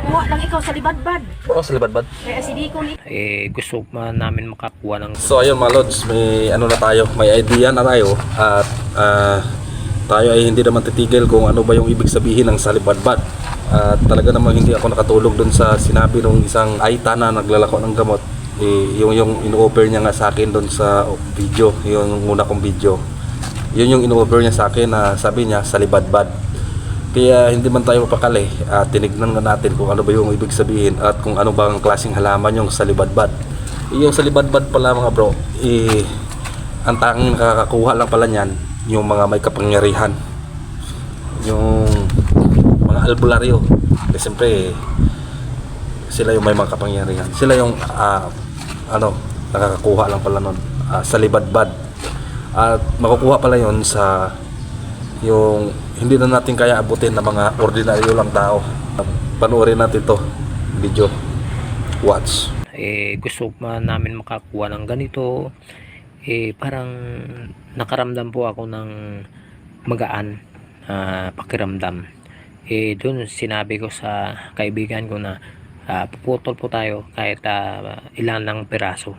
Kumuha lang ikaw sa libadbad. Oo, sa libadbad. Kaya si Diko ni... Gusto namin makakuha ng So ayun mga lods, may ano na tayo, may idea na tayo at tayo ay hindi naman titigil kung ano ba yung ibig sabihin ng salibadbad. At talaga namang hindi ako nakatulog dun sa sinabi ng isang Aita na naglalako ng gamot. Yung ino-offer niya nga sa akin dun sa video, yung una kong video. Yun yung ino-offer niya sa akin na sabi niya salibadbad. Kaya hindi man tayo mapakali, tinignan nga natin kung ano ba yung ibig sabihin at kung ano ba ang klaseng halaman yung salibadbad. Yung salibadbad pala mga bro, ang tanging nakakakuha lang pala niyan yung mga may kapangyarihan, yung mga albularyo. Kasi siyempre sila yung may mga kapangyarihan, sila yung nakakakuha lang pala nun, salibadbad. At makukuha pala yon sa yung hindi na natin kaya abutin ng mga ordinaryo lang tao. Panoorin natin to video. Watch. Gusto namin makakuha ng ganito. Parang nakaramdam po ako ng magaan pakiramdam. Doon sinabi ko sa kaibigan ko na puputol po tayo kahit ilan lang piraso.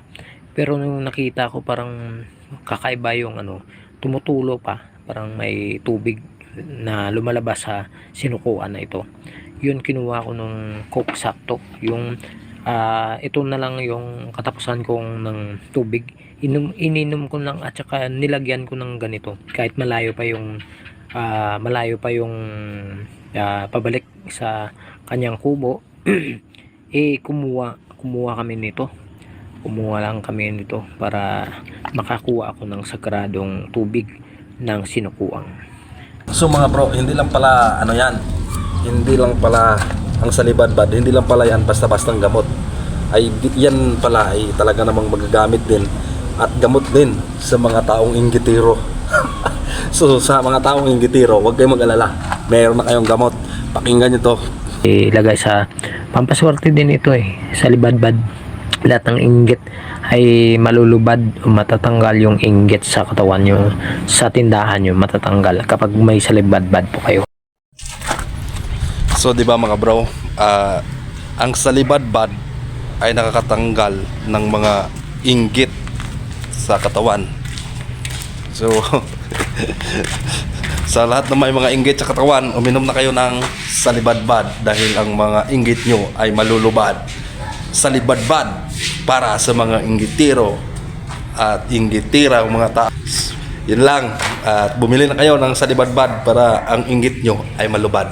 Pero nung nakita ko parang kakaiba yung tumutulo pa, parang may tubig na lumalabas sa sinukuan na ito. Yun kinuha ko nung coke sakto. Yung ito na lang yung katapusan kong ng tubig. Ininom ko lang at saka nilagyan ko ng ganito. Kahit malayo pa yung pabalik sa kanyang kubo. Kumuha kami nito. Kumuha lang kami nito para makakuha ako ng sagradong tubig ng sinukuang. So mga bro, hindi lang pala yan, hindi lang pala ang salibadbad, hindi lang pala yan basta-bastang gamot. Yan pala ay talaga namang magagamit din at gamot din sa mga taong inggitiro. So sa mga taong inggitiro, huwag kayong mag-alala, meron na kayong gamot. Pakinggan nyo to. Ilagay sa pampaswerte din ito sa libadbad. Lahat ng inggit ay malulubad o matatanggal yung inggit sa katawan nyo, sa tindahan nyo matatanggal kapag may salibadbad po kayo. So di ba mga bro, ang salibadbad ay nakakatanggal ng mga inggit sa katawan. So sa lahat ng may mga inggit sa katawan, uminom na kayo ng salibadbad dahil ang mga inggit nyo ay malulubad. Salibadbad para sa mga inggitiro at inggitira mga tao. Yun lang, at bumili na kayo ng salibadbad para ang inggit nyo ay malubad.